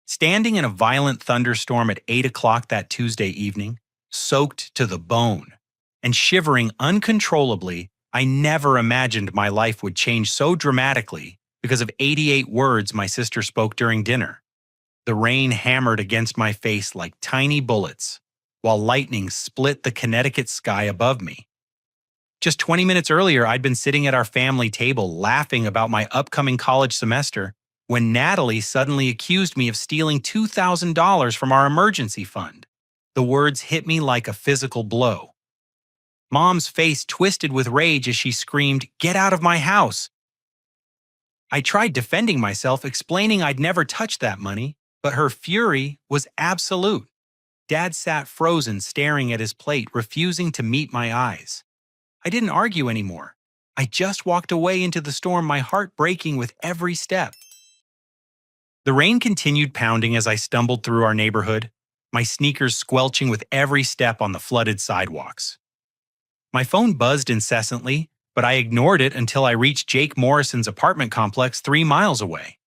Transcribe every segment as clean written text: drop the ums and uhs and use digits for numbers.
Standing in a violent thunderstorm at 8 o'clock that Tuesday evening, soaked to the bone, and shivering uncontrollably, I never imagined my life would change so dramatically because of 88 words my sister spoke during dinner. The rain hammered against my face like tiny bullets, while lightning split the Connecticut sky above me. Just 20 minutes earlier, I'd been sitting at our family table laughing about my upcoming college semester when Natalie suddenly accused me of stealing $2,000 from our emergency fund. The words hit me like a physical blow. Mom's face twisted with rage as she screamed, "Get out of my house!" I tried defending myself, explaining I'd never touched that money, but her fury was absolute. Dad sat frozen, staring at his plate, refusing to meet my eyes. I didn't argue anymore. I just walked away into the storm, my heart breaking with every step. The rain continued pounding as I stumbled through our neighborhood, my sneakers squelching with every step on the flooded sidewalks. My phone buzzed incessantly, but I ignored it until I reached Jake Morrison's apartment complex 3 miles away.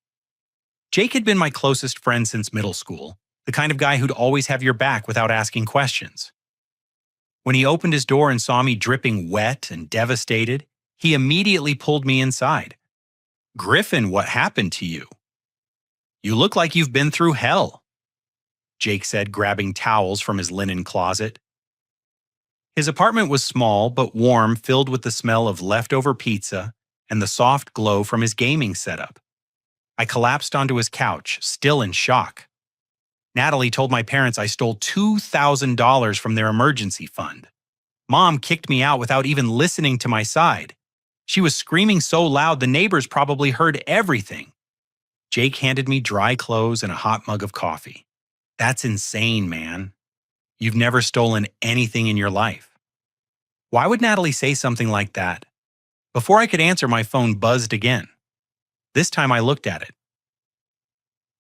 Jake had been my closest friend since middle school, the kind of guy who'd always have your back without asking questions. When he opened his door and saw me dripping wet and devastated, he immediately pulled me inside. "Griffin, what happened to you? You look like you've been through hell," Jake said, grabbing towels from his linen closet. His apartment was small but warm, filled with the smell of leftover pizza and the soft glow from his gaming setup. I collapsed onto his couch, still in shock. Natalie told my parents I stole $2,000 from their emergency fund. Mom kicked me out without even listening to my side. She was screaming so loud the neighbors probably heard everything. Jake handed me dry clothes and a hot mug of coffee. "That's insane, man. You've never stolen anything in your life." Why would Natalie say something like that? Before I could answer, my phone buzzed again. This time I looked at it.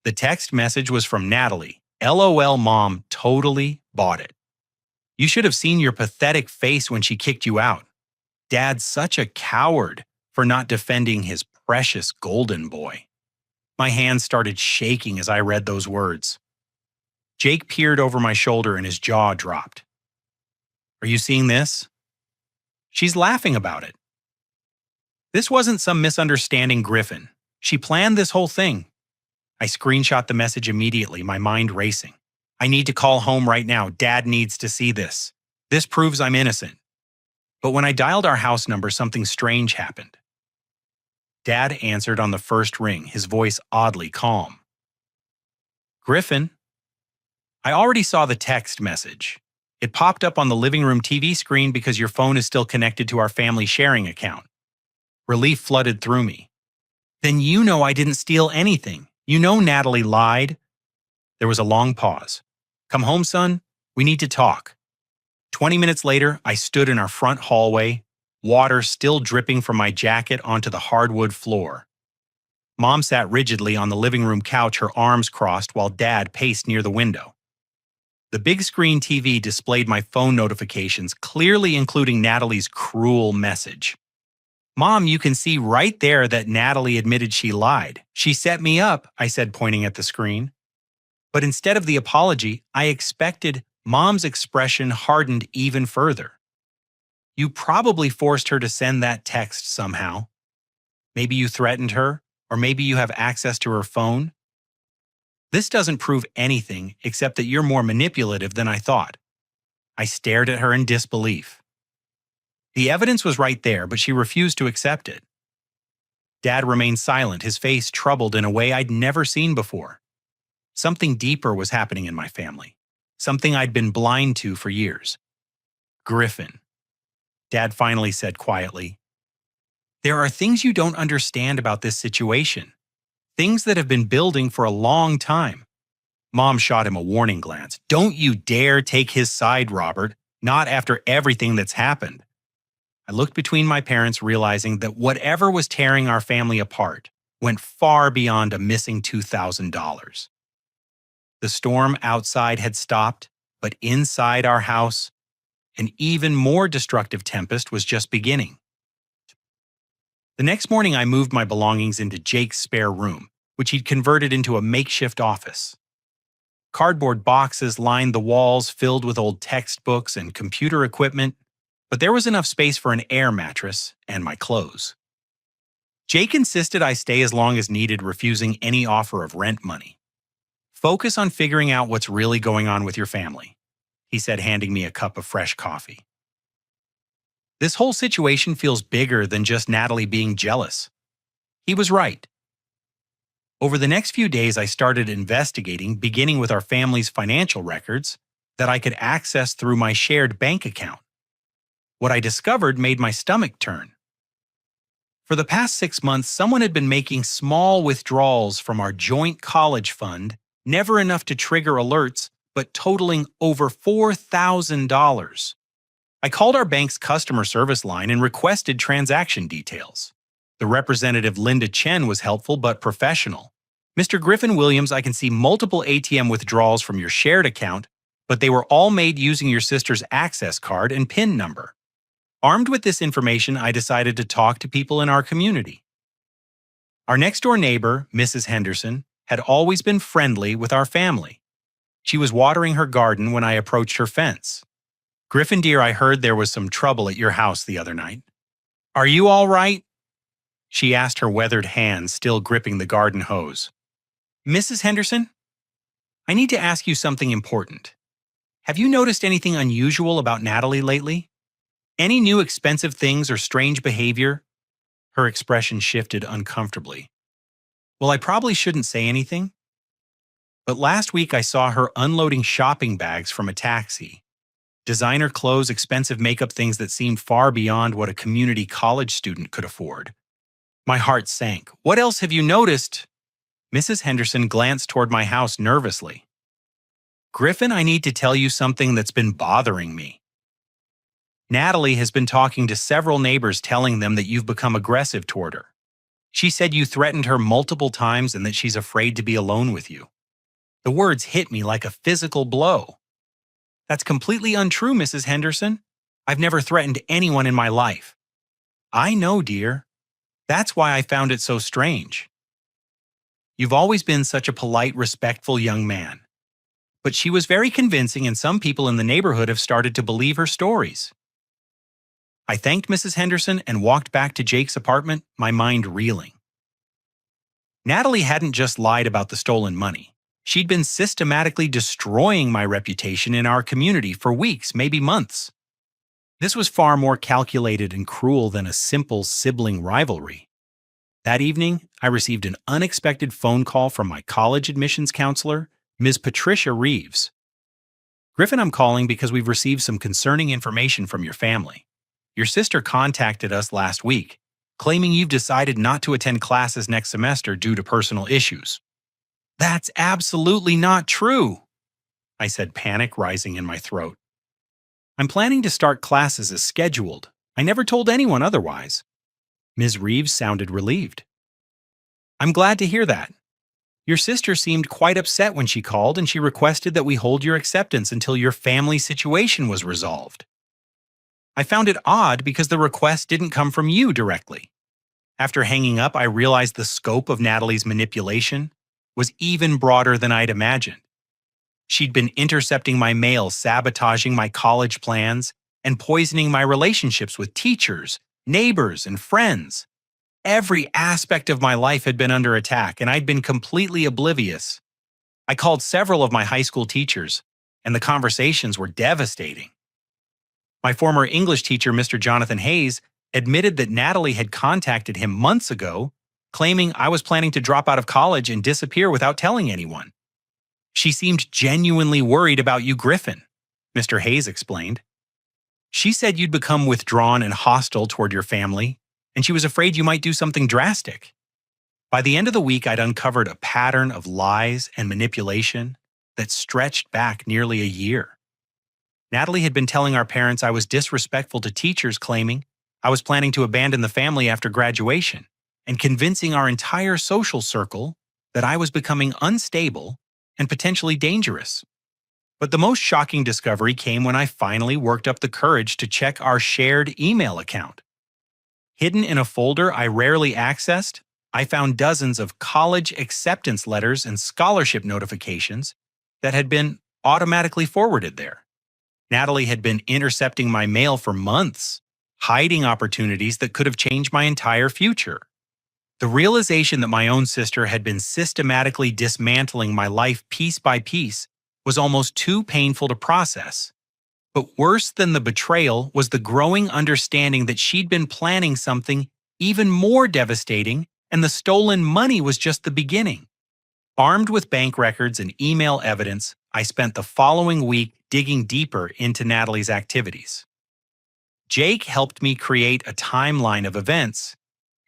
The text message was from Natalie. "LOL, Mom, totally bought it. You should have seen your pathetic face when she kicked you out. Dad's such a coward for not defending his precious golden boy." My hands started shaking as I read those words. Jake peered over my shoulder and his jaw dropped. "Are you seeing this? She's laughing about it. This wasn't some misunderstanding, Griffin. She planned this whole thing." I screenshot the message immediately, my mind racing. "I need to call home right now. Dad needs to see this. This proves I'm innocent." But when I dialed our house number, something strange happened. Dad answered on the first ring, his voice oddly calm. "Griffin." I already saw the text message. It popped up on the living room TV screen because your phone is still connected to our family sharing account. Relief flooded through me. "Then you know I didn't steal anything. You know Natalie lied." There was a long pause. "Come home, son. We need to talk." 20 minutes later, I stood in our front hallway, water still dripping from my jacket onto the hardwood floor. Mom sat rigidly on the living room couch, her arms crossed, while Dad paced near the window. The big screen TV displayed my phone notifications, clearly including Natalie's cruel message. "Mom, you can see right there that Natalie admitted she lied. She set me up," I said, pointing at the screen. But instead of the apology, I expected, Mom's expression hardened even further. "You probably forced her to send that text somehow. Maybe you threatened her, or maybe you have access to her phone. This doesn't prove anything except that you're more manipulative than I thought." I stared at her in disbelief. The evidence was right there, but she refused to accept it. Dad remained silent, his face troubled in a way I'd never seen before. Something deeper was happening in my family, something I'd been blind to for years. "Griffin," Dad finally said quietly, "there are things you don't understand about this situation. Things that have been building for a long time." Mom shot him a warning glance. "Don't you dare take his side, Robert. Not after everything that's happened." I looked between my parents, realizing that whatever was tearing our family apart went far beyond a missing $2,000. The storm outside had stopped, but inside our house, an even more destructive tempest was just beginning. The next morning, I moved my belongings into Jake's spare room, which he'd converted into a makeshift office. Cardboard boxes lined the walls filled with old textbooks and computer equipment, but there was enough space for an air mattress and my clothes. Jake insisted I stay as long as needed, refusing any offer of rent money. "Focus on figuring out what's really going on with your family," he said, handing me a cup of fresh coffee. This whole situation feels bigger than just Natalie being jealous. He was right. Over the next few days, I started investigating, beginning with our family's financial records that I could access through my shared bank account. What I discovered made my stomach turn. For the past 6 months, someone had been making small withdrawals from our joint college fund, never enough to trigger alerts, but totaling over $4,000. I called our bank's customer service line and requested transaction details. The representative, Linda Chen, was helpful but professional. "Mr. Griffin Williams, I can see multiple ATM withdrawals from your shared account, but they were all made using your sister's access card and PIN number." Armed with this information, I decided to talk to people in our community. Our next-door neighbor, Mrs. Henderson, had always been friendly with our family. She was watering her garden when I approached her fence. "Griffin, dear, I heard there was some trouble at your house the other night. Are you all right?" she asked, her weathered hand still gripping the garden hose. "Mrs. Henderson, I need to ask you something important. Have you noticed anything unusual about Natalie lately? Any new expensive things or strange behavior?" Her expression shifted uncomfortably. "Well, I probably shouldn't say anything, but last week I saw her unloading shopping bags from a taxi. Designer clothes, expensive makeup, things that seemed far beyond what a community college student could afford." My heart sank. "What else have you noticed?" Mrs. Henderson glanced toward my house nervously. "Griffin, I need to tell you something that's been bothering me. Natalie has been talking to several neighbors, telling them that you've become aggressive toward her. She said you threatened her multiple times and that she's afraid to be alone with you." The words hit me like a physical blow. "That's completely untrue, Mrs. Henderson. I've never threatened anyone in my life." "I know, dear. That's why I found it so strange. You've always been such a polite, respectful young man. But she was very convincing, and some people in the neighborhood have started to believe her stories." I thanked Mrs. Henderson and walked back to Jake's apartment, my mind reeling. Natalie hadn't just lied about the stolen money. She'd been systematically destroying my reputation in our community for weeks, maybe months. This was far more calculated and cruel than a simple sibling rivalry. That evening, I received an unexpected phone call from my college admissions counselor, Ms. Patricia Reeves. "Griffin, I'm calling because we've received some concerning information from your family. Your sister contacted us last week, claiming you've decided not to attend classes next semester due to personal issues." "That's absolutely not true," I said, panic rising in my throat. "I'm planning to start classes as scheduled. I never told anyone otherwise." Ms. Reeves sounded relieved. "I'm glad to hear that. Your sister seemed quite upset when she called, and she requested that we hold your acceptance until your family situation was resolved. I found it odd because the request didn't come from you directly." After hanging up, I realized the scope of Natalie's manipulation was even broader than I'd imagined. She'd been intercepting my mail, sabotaging my college plans, and poisoning my relationships with teachers, neighbors, and friends. Every aspect of my life had been under attack, and I'd been completely oblivious. I called several of my high school teachers, and the conversations were devastating. My former English teacher, Mr. Jonathan Hayes, admitted that Natalie had contacted him months ago, claiming I was planning to drop out of college and disappear without telling anyone. "She seemed genuinely worried about you, Griffin," Mr. Hayes explained. "She said you'd become withdrawn and hostile toward your family, and she was afraid you might do something drastic." By the end of the week, I'd uncovered a pattern of lies and manipulation that stretched back nearly a year. Natalie had been telling our parents I was disrespectful to teachers, claiming I was planning to abandon the family after graduation, and convincing our entire social circle that I was becoming unstable and potentially dangerous. But the most shocking discovery came when I finally worked up the courage to check our shared email account. Hidden in a folder I rarely accessed, I found dozens of college acceptance letters and scholarship notifications that had been automatically forwarded there. Natalie had been intercepting my mail for months, hiding opportunities that could have changed my entire future. The realization that my own sister had been systematically dismantling my life piece by piece was almost too painful to process. But worse than the betrayal was the growing understanding that she'd been planning something even more devastating, and the stolen money was just the beginning. Armed with bank records and email evidence, I spent the following week digging deeper into Natalie's activities. Jake helped me create a timeline of events,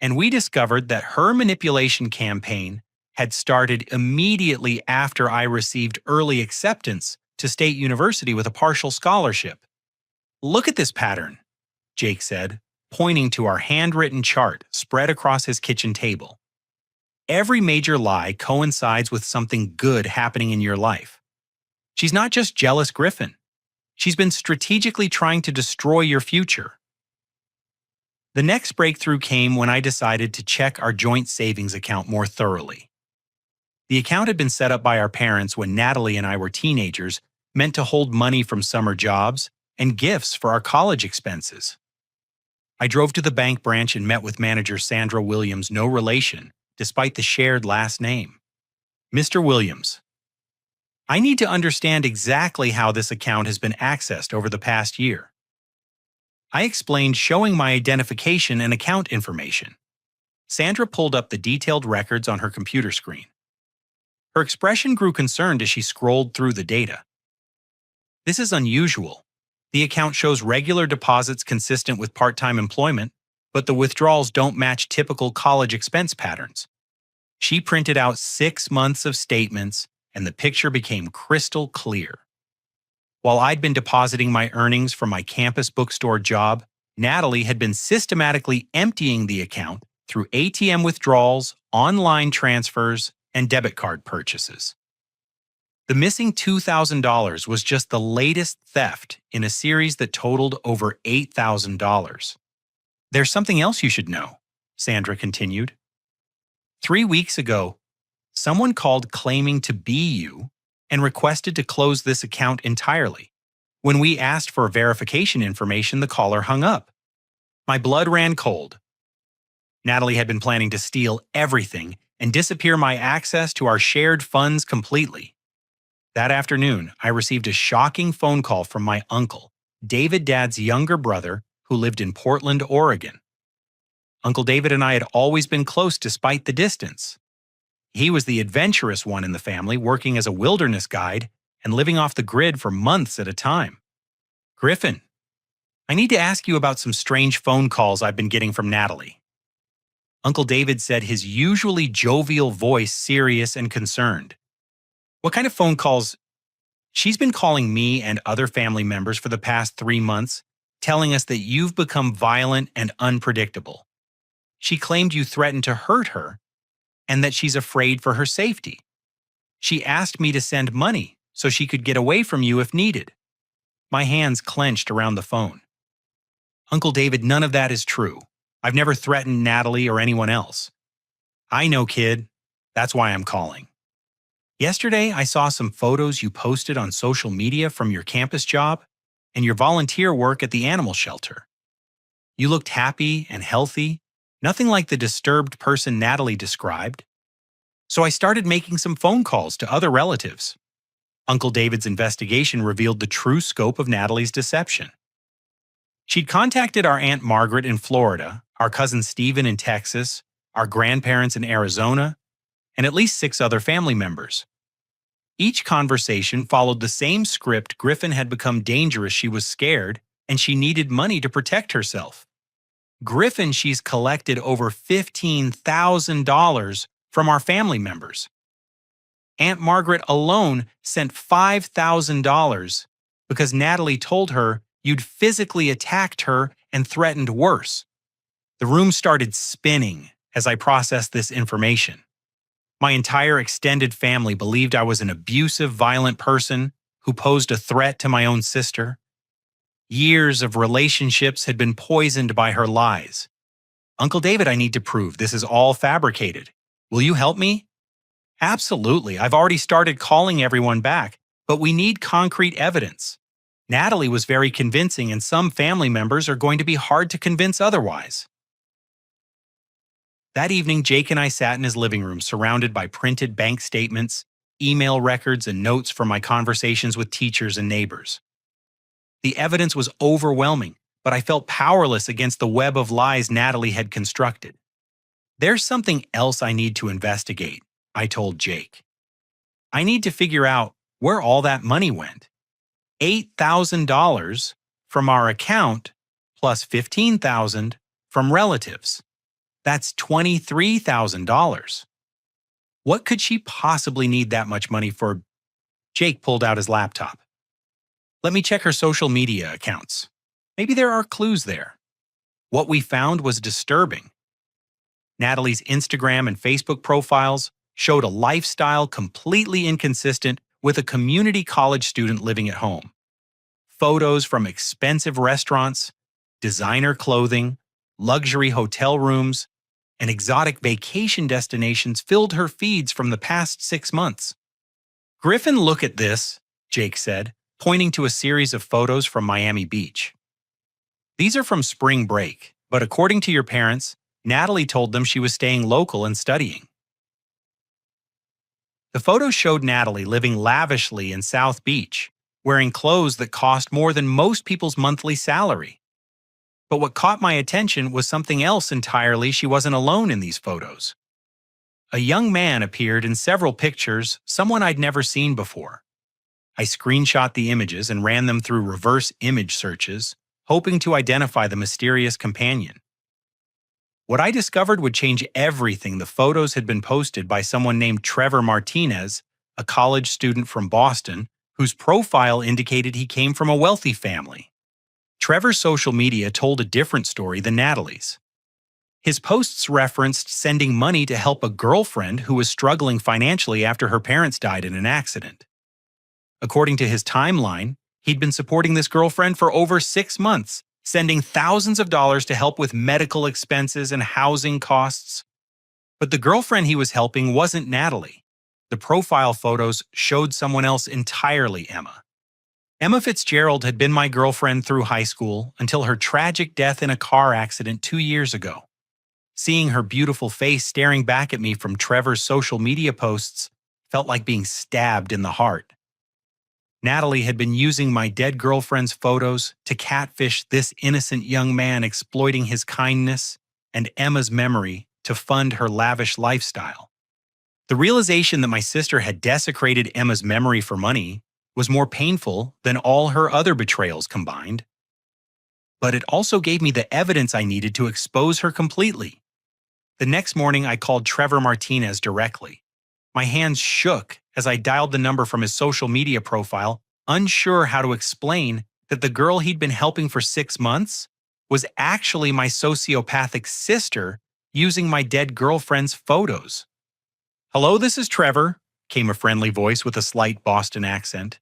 and we discovered that her manipulation campaign had started immediately after I received early acceptance to State University with a partial scholarship. "Look at this pattern," Jake said, pointing to our handwritten chart spread across his kitchen table. "Every major lie coincides with something good happening in your life. She's not just jealous Griffin. She's been strategically trying to destroy your future." The next breakthrough came when I decided to check our joint savings account more thoroughly. The account had been set up by our parents when Natalie and I were teenagers, meant to hold money from summer jobs and gifts for our college expenses. I drove to the bank branch and met with manager Sandra Williams, no relation, despite the shared last name. "Mr. Williams, I need to understand exactly how this account has been accessed over the past year." I explained, showing my identification and account information. Sandra pulled up the detailed records on her computer screen. Her expression grew concerned as she scrolled through the data. "This is unusual. The account shows regular deposits consistent with part-time employment, but the withdrawals don't match typical college expense patterns." She printed out 6 months of statements, and the picture became crystal clear. While I'd been depositing my earnings from my campus bookstore job, Natalie had been systematically emptying the account through ATM withdrawals, online transfers, and debit card purchases. The missing $2,000 was just the latest theft in a series that totaled over $8,000. "There's something else you should know," Sandra continued. 3 weeks ago, someone called claiming to be you and requested to close this account entirely. When we asked for verification information, the caller hung up. My blood ran cold. Natalie had been planning to steal everything and disappear my access to our shared funds completely. That afternoon, I received a shocking phone call from my uncle, David Dad's younger brother, who lived in Portland, Oregon. Uncle David and I had always been close despite the distance. He was the adventurous one in the family, working as a wilderness guide and living off the grid for months at a time. "Griffin, I need to ask you about some strange phone calls I've been getting from Natalie." Uncle David said, his usually jovial voice serious and concerned. "What kind of phone calls?" "She's been calling me and other family members for the past 3 months, telling us that you've become violent and unpredictable. She claimed you threatened to hurt her and that she's afraid for her safety. She asked me to send money so she could get away from you if needed." My hands clenched around the phone. "Uncle David, none of that is true. I've never threatened Natalie or anyone else." "I know, kid. That's why I'm calling. Yesterday, I saw some photos you posted on social media from your campus job and your volunteer work at the animal shelter. You looked happy and healthy, nothing like the disturbed person Natalie described. So I started making some phone calls to other relatives." Uncle David's investigation revealed the true scope of Natalie's deception. She'd contacted our Aunt Margaret in Florida, our cousin Stephen in Texas, our grandparents in Arizona, and at least 6 other family members. Each conversation followed the same script. Griffin had become dangerous, she was scared, and she needed money to protect herself. Griffin, she's collected over $15,000 from our family members. Aunt Margaret alone sent $5,000 because Natalie told her you'd physically attacked her and threatened worse. The room started spinning as I processed this information. My entire extended family believed I was an abusive, violent person who posed a threat to my own sister. Years of relationships had been poisoned by her lies. "Uncle David, I need to prove this is all fabricated. Will you help me?" "Absolutely. I've already started calling everyone back, But we need concrete evidence. Natalie was very convincing, and some family members are going to be hard to convince otherwise. That evening, Jake and I sat in his living room surrounded by printed bank statements, email records, and notes from my conversations with teachers and neighbors. The evidence was overwhelming, but I felt powerless against the web of lies Natalie had constructed. "There's something else I need to investigate," I told Jake. "I need to figure out where all that money went. $8,000 from our account plus $15,000 from relatives. That's $23,000. What could she possibly need that much money for?" Jake pulled out his laptop. "Let me check her social media accounts. Maybe there are clues there." What we found was disturbing. Natalie's Instagram and Facebook profiles showed a lifestyle completely inconsistent with a community college student living at home. Photos from expensive restaurants, designer clothing, luxury hotel rooms, and exotic vacation destinations filled her feeds from the past 6 months. "Griffin, look at this," Jake said, pointing to a series of photos from Miami Beach. "These are from spring break, but according to your parents, Natalie told them she was staying local and studying." The photos showed Natalie living lavishly in South Beach, wearing clothes that cost more than most people's monthly salary. But what caught my attention was something else entirely. She wasn't alone in these photos. A young man appeared in several pictures, someone I'd never seen before. I screenshot the images and ran them through reverse image searches, hoping to identify the mysterious companion. What I discovered would change everything. The photos had been posted by someone named Trevor Martinez, a college student from Boston, whose profile indicated he came from a wealthy family. Trevor's social media told a different story than Natalie's. His posts referenced sending money to help a girlfriend who was struggling financially after her parents died in an accident. According to his timeline, he'd been supporting this girlfriend for over 6 months, sending thousands of dollars to help with medical expenses and housing costs. But the girlfriend he was helping wasn't Natalie. The profile photos showed someone else entirely, Emma. Emma Fitzgerald had been my girlfriend through high school until her tragic death in a car accident 2 years ago. Seeing her beautiful face staring back at me from Trevor's social media posts felt like being stabbed in the heart. Natalie had been using my dead girlfriend's photos to catfish this innocent young man, exploiting his kindness and Emma's memory to fund her lavish lifestyle. The realization that my sister had desecrated Emma's memory for money was more painful than all her other betrayals combined. But it also gave me the evidence I needed to expose her completely. The next morning, I called Trevor Martinez directly. My hands shook as I dialed the number from his social media profile, unsure how to explain that the girl he'd been helping for 6 months was actually my sociopathic sister using my dead girlfriend's photos. "Hello, this is Trevor," came a friendly voice with a slight Boston accent.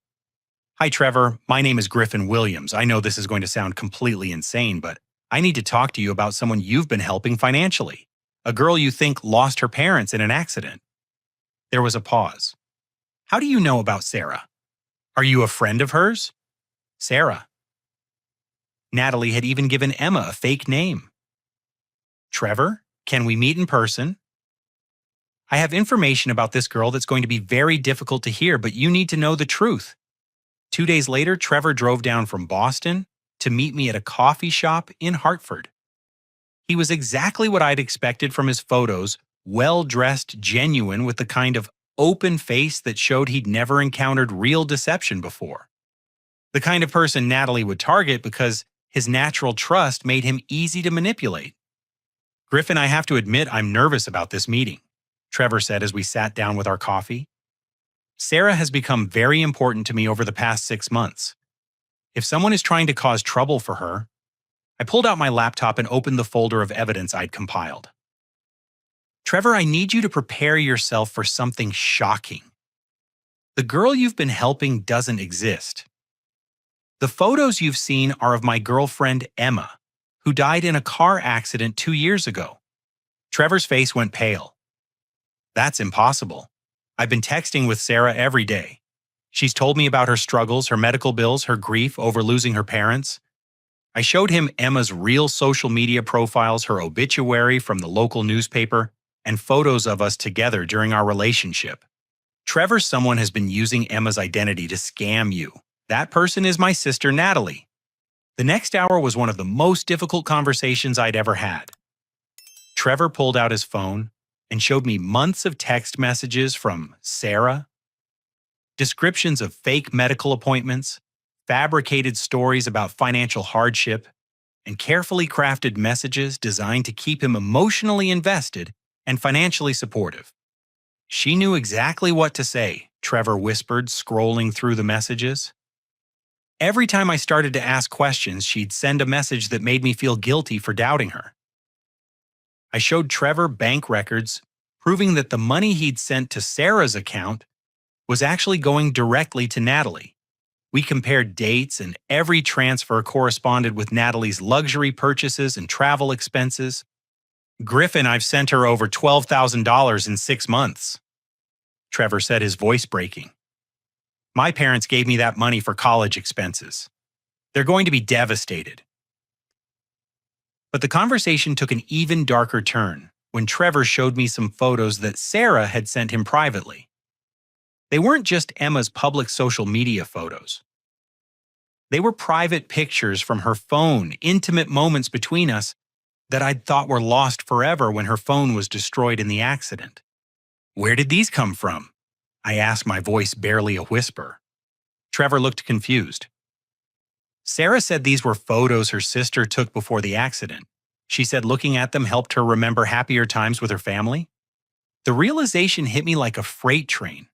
"Hi, Trevor. My name is Griffin Williams. I know this is going to sound completely insane, but I need to talk to you about someone you've been helping financially. A girl you think lost her parents in an accident." There was a pause. "How do you know about Sarah? Are you a friend of hers?" "Sarah." Natalie had even given Emma a fake name. "Trevor, can we meet in person?" "I have information about this girl that's going to be very difficult to hear, but you need to know the truth." 2 days later, Trevor drove down from Boston to meet me at a coffee shop in Hartford. He was exactly what I'd expected from his photos, well-dressed, genuine, with the kind of open face that showed he'd never encountered real deception before. The kind of person Natalie would target because his natural trust made him easy to manipulate. "Griffin, I have to admit I'm nervous about this meeting," Trevor said as we sat down with our coffee. "Sarah has become very important to me over the past 6 months. If someone is trying to cause trouble for her..." I pulled out my laptop and opened the folder of evidence I'd compiled. "Trevor, I need you to prepare yourself for something shocking. The girl you've been helping doesn't exist. The photos you've seen are of my girlfriend, Emma, who died in a car accident 2 years ago." Trevor's face went pale. "That's impossible. I've been texting with Sarah every day. She's told me about her struggles, her medical bills, her grief over losing her parents. I showed him Emma's real social media profiles, her obituary from the local newspaper, and photos of us together during our relationship. Trevor, someone has been using Emma's identity to scam you. That person is my sister, Natalie. The next hour was one of the most difficult conversations I'd ever had. Trevor pulled out his phone and showed me months of text messages from Sarah, descriptions of fake medical appointments, fabricated stories about financial hardship, and carefully crafted messages designed to keep him emotionally invested and financially supportive. She knew exactly what to say, Trevor whispered, scrolling through the messages. Every time I started to ask questions, she'd send a message that made me feel guilty for doubting her. I showed Trevor bank records proving that the money he'd sent to Sarah's account was actually going directly to Natalie. We compared dates, and every transfer corresponded with Natalie's luxury purchases and travel expenses. Griffin, I've sent her over $12,000 in 6 months, Trevor said, his voice breaking. My parents gave me that money for college expenses. They're going to be devastated. But the conversation took an even darker turn when Trevor showed me some photos that Sarah had sent him privately. They weren't just Emma's public social media photos. They were private pictures from her phone, intimate moments between us that I'd thought were lost forever when her phone was destroyed in the accident. Where did these come from? I asked, my voice barely a whisper. Trevor looked confused. Sarah said these were photos her sister took before the accident. She said looking at them helped her remember happier times with her family. The realization hit me like a freight train.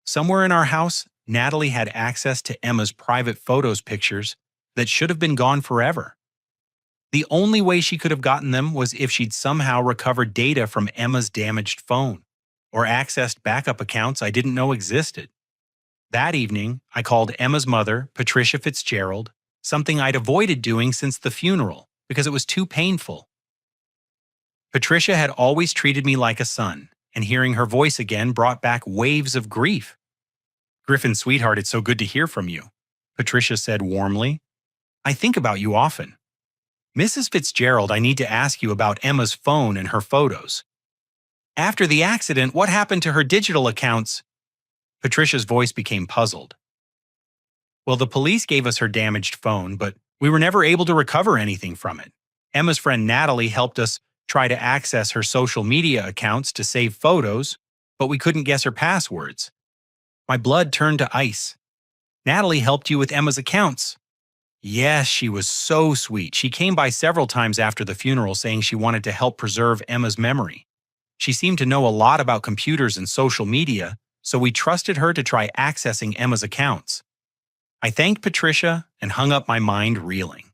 Somewhere in our house, Natalie had access to Emma's private photos pictures that should have been gone forever. The only way she could have gotten them was if she'd somehow recovered data from Emma's damaged phone or accessed backup accounts I didn't know existed. That evening, I called Emma's mother, Patricia Fitzgerald, something I'd avoided doing since the funeral because it was too painful. Patricia had always treated me like a son, and hearing her voice again brought back waves of grief. Griffin, sweetheart, it's so good to hear from you, Patricia said warmly. I think about you often. Mrs. Fitzgerald, I need to ask you about Emma's phone and her photos. After the accident, what happened to her digital accounts? Patricia's voice became puzzled. Well, the police gave us her damaged phone, but we were never able to recover anything from it. Emma's friend Natalie helped us try to access her social media accounts to save photos, but we couldn't guess her passwords. My blood turned to ice. Natalie helped you with Emma's accounts. Yes, she was so sweet. She came by several times after the funeral saying she wanted to help preserve Emma's memory. She seemed to know a lot about computers and social media, so we trusted her to try accessing Emma's accounts. I thanked Patricia and hung up my mind reeling.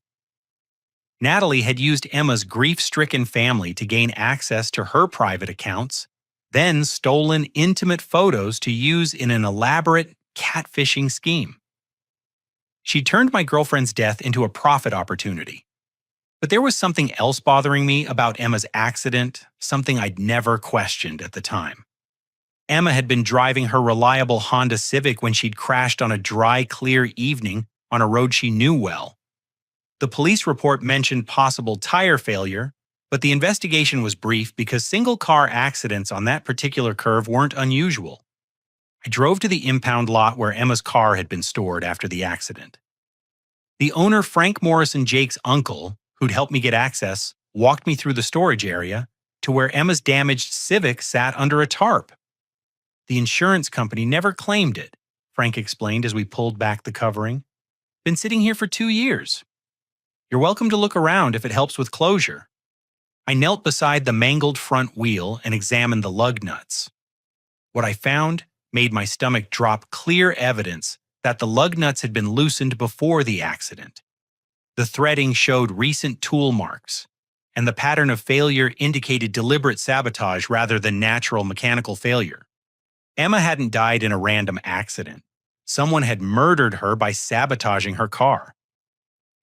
Natalie had used Emma's grief-stricken family to gain access to her private accounts, then stolen intimate photos to use in an elaborate catfishing scheme. She turned my girlfriend's death into a profit opportunity. But there was something else bothering me about Emma's accident, something I'd never questioned at the time. Emma had been driving her reliable Honda Civic when she'd crashed on a dry, clear evening on a road she knew well. The police report mentioned possible tire failure, but the investigation was brief because single-car accidents on that particular curve weren't unusual. I drove to the impound lot where Emma's car had been stored after the accident. The owner, Frank Morrison Jake's uncle, who'd helped me get access, walked me through the storage area to where Emma's damaged Civic sat under a tarp. The insurance company never claimed it, Frank explained as we pulled back the covering. Been sitting here for 2 years. You're welcome to look around if it helps with closure. I knelt beside the mangled front wheel and examined the lug nuts. What I found made my stomach drop, clear evidence that the lug nuts had been loosened before the accident. The threading showed recent tool marks, and the pattern of failure indicated deliberate sabotage rather than natural mechanical failure. Emma hadn't died in a random accident. Someone had murdered her by sabotaging her car.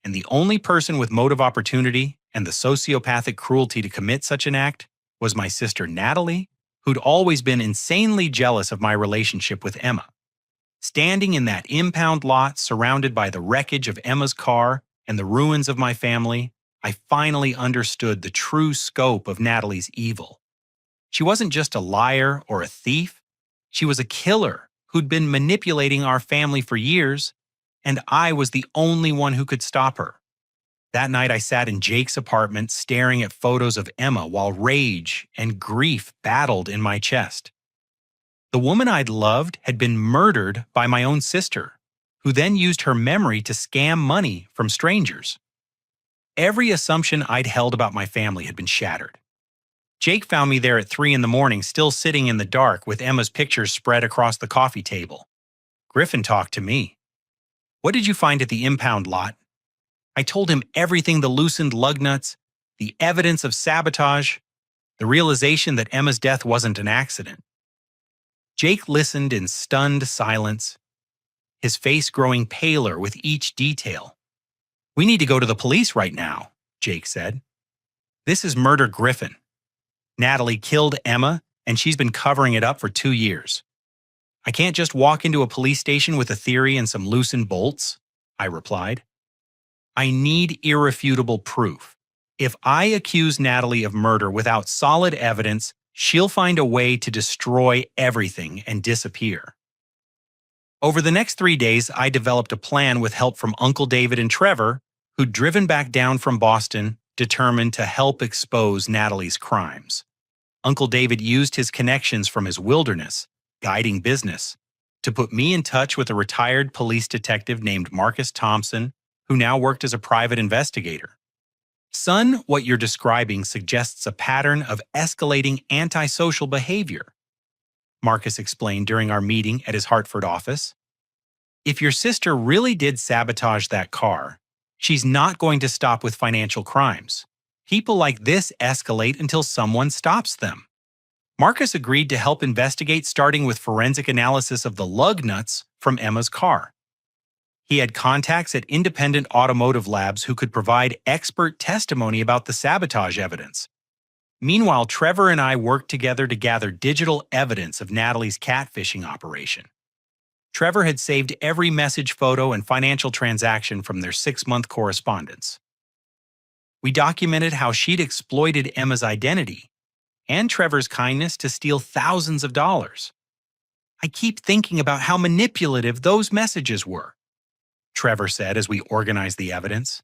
And the only person with motive opportunity and the sociopathic cruelty to commit such an act was my sister Natalie, who'd always been insanely jealous of my relationship with Emma. Standing in that impound lot surrounded by the wreckage of Emma's car and the ruins of my family, I finally understood the true scope of Natalie's evil. She wasn't just a liar or a thief. She was a killer who'd been manipulating our family for years, and I was the only one who could stop her. That night I sat in Jake's apartment staring at photos of Emma while rage and grief battled in my chest. The woman I'd loved had been murdered by my own sister, who then used her memory to scam money from strangers. Every assumption I'd held about my family had been shattered. Jake found me there at 3 in the morning, still sitting in the dark with Emma's pictures spread across the coffee table. Griffin talked to me. "What did you find at the impound lot?" I told him everything: the loosened lug nuts, the evidence of sabotage, the realization that Emma's death wasn't an accident. Jake listened in stunned silence, his face growing paler with each detail. "We need to go to the police right now," Jake said. "This is Murder Griffin. Natalie killed Emma, and she's been covering it up for 2 years. I can't just walk into a police station with a theory and some loosened bolts," I replied. "I need irrefutable proof. If I accuse Natalie of murder without solid evidence, she'll find a way to destroy everything and disappear." Over the next 3 days, I developed a plan with help from Uncle David and Trevor, who'd driven back down from Boston, determined to help expose Natalie's crimes. Uncle David used his connections from his wilderness, guiding business, to put me in touch with a retired police detective named Marcus Thompson, who now worked as a private investigator. "Son, what you're describing suggests a pattern of escalating antisocial behavior," Marcus explained during our meeting at his Hartford office. "If your sister really did sabotage that car, she's not going to stop with financial crimes. People like this escalate until someone stops them." Marcus agreed to help investigate, starting with forensic analysis of the lug nuts from Emma's car. He had contacts at independent automotive labs who could provide expert testimony about the sabotage evidence. Meanwhile, Trevor and I worked together to gather digital evidence of Natalie's catfishing operation. Trevor had saved every message, photo, and financial transaction from their 6-month correspondence. We documented how she'd exploited Emma's identity and Trevor's kindness to steal thousands of dollars. "I keep thinking about how manipulative those messages were," Trevor said as we organized the evidence.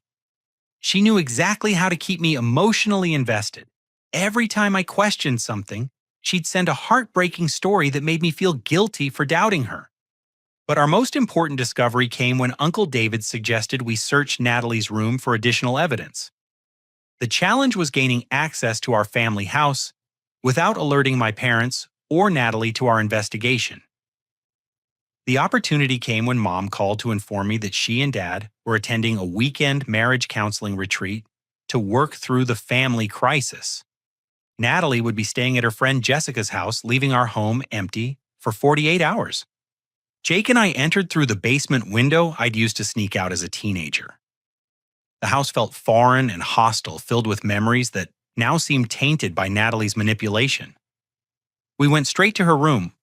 "She knew exactly how to keep me emotionally invested. Every time I questioned something, she'd send a heartbreaking story that made me feel guilty for doubting her." But our most important discovery came when Uncle David suggested we search Natalie's room for additional evidence. The challenge was gaining access to our family house without alerting my parents or Natalie to our investigation. The opportunity came when Mom called to inform me that she and Dad were attending a weekend marriage counseling retreat to work through the family crisis. Natalie would be staying at her friend Jessica's house, leaving our home empty for 48 hours. Jake and I entered through the basement window I'd used to sneak out as a teenager. The house felt foreign and hostile, filled with memories that now seemed tainted by Natalie's manipulation. We went straight to her room,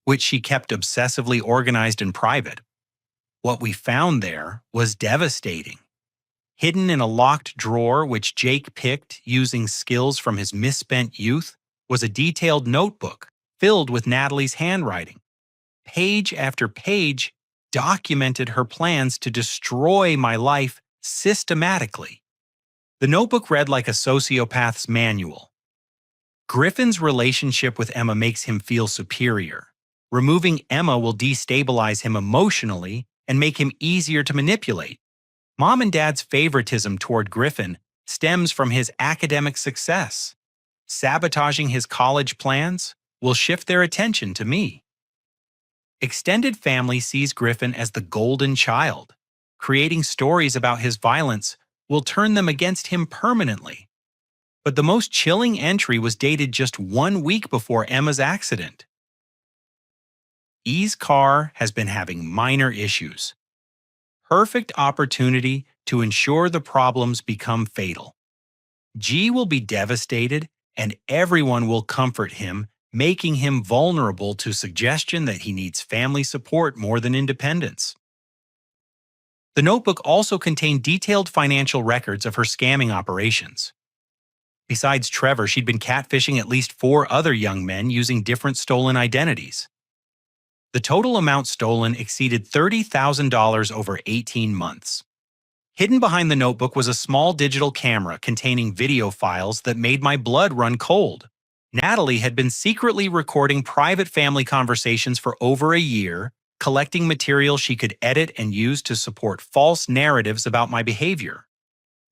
which she kept obsessively organized and private. What we found there was devastating. Hidden in a locked drawer which Jake picked using skills from his misspent youth was a detailed notebook filled with Natalie's handwriting. Page after page documented her plans to destroy my life systematically. The notebook read like a sociopath's manual. "Griffin's relationship with Emma makes him feel superior. Removing Emma will destabilize him emotionally and make him easier to manipulate. Mom and Dad's favoritism toward Griffin stems from his academic success. Sabotaging his college plans will shift their attention to me. Extended family sees Griffin as the golden child. Creating stories about his violence will turn them against him permanently." But the most chilling entry was dated just 1 week before Emma's accident. "E's car has been having minor issues. Perfect opportunity to ensure the problems become fatal. G will be devastated and everyone will comfort him making him vulnerable to suggestion that he needs family support more than independence. The notebook also contained detailed financial records of her scamming operations. Besides Trevor, she'd been catfishing at least 4 other young men using different stolen identities. The total amount stolen exceeded $30,000 over 18 months. Hidden behind the notebook was a small digital camera containing video files that made my blood run cold. Natalie had been secretly recording private family conversations for over a year, collecting material she could edit and use to support false narratives about my behavior.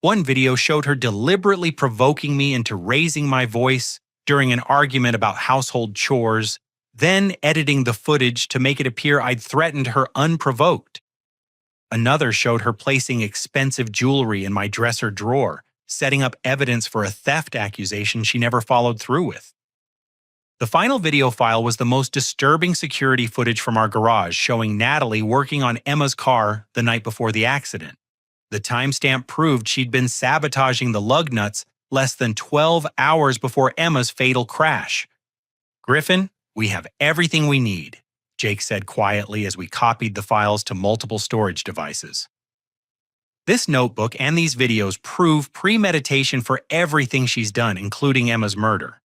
One video showed her deliberately provoking me into raising my voice during an argument about household chores, then editing the footage to make it appear I'd threatened her unprovoked. Another showed her placing expensive jewelry in my dresser drawer, setting up evidence for a theft accusation she never followed through with. The final video file was the most disturbing security footage from our garage, showing Natalie working on Emma's car the night before the accident. The timestamp proved she'd been sabotaging the lug nuts less than 12 hours before Emma's fatal crash. "Griffin, we have everything we need," Jake said quietly as we copied the files to multiple storage devices. This notebook and these videos prove premeditation for everything she's done, including Emma's murder.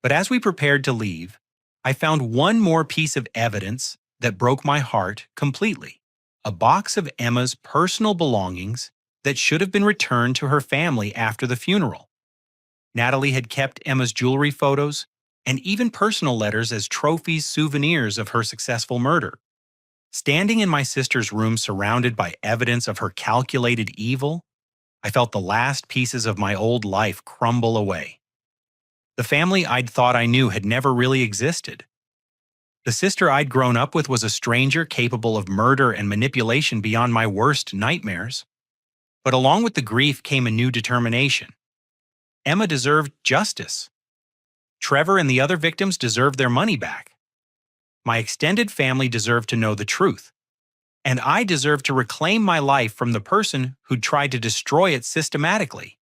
But as we prepared to leave, I found one more piece of evidence that broke my heart completely: a box of Emma's personal belongings that should have been returned to her family after the funeral. Natalie had kept Emma's jewelry photos and even personal letters as trophies, souvenirs of her successful murder. Standing in my sister's room surrounded by evidence of her calculated evil, I felt the last pieces of my old life crumble away. The family I'd thought I knew had never really existed. The sister I'd grown up with was a stranger capable of murder and manipulation beyond my worst nightmares. But along with the grief came a new determination. Emma deserved justice. Trevor and the other victims deserved their money back. My extended family deserved to know the truth. And I deserved to reclaim my life from the person who'd tried to destroy it systematically.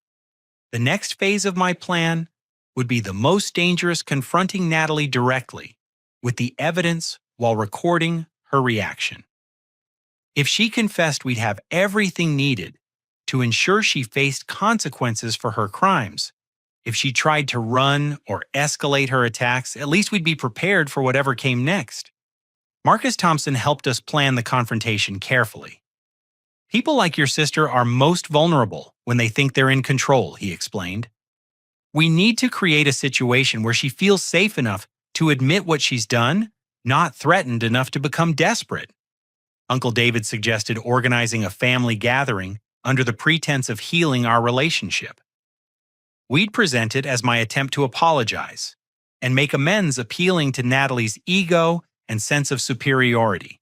The next phase of my plan would be the most dangerous, confronting Natalie directly, with the evidence while recording her reaction. If she confessed, we'd have everything needed to ensure she faced consequences for her crimes. If she tried to run or escalate her attacks, at least we'd be prepared for whatever came next. Marcus Thompson helped us plan the confrontation carefully. "People like your sister are most vulnerable when they think they're in control," he explained. "We need to create a situation where she feels safe enough to admit what she's done, not threatened enough to become desperate." Uncle David suggested organizing a family gathering under the pretense of healing our relationship. We'd present it as my attempt to apologize and make amends, appealing to Natalie's ego and sense of superiority.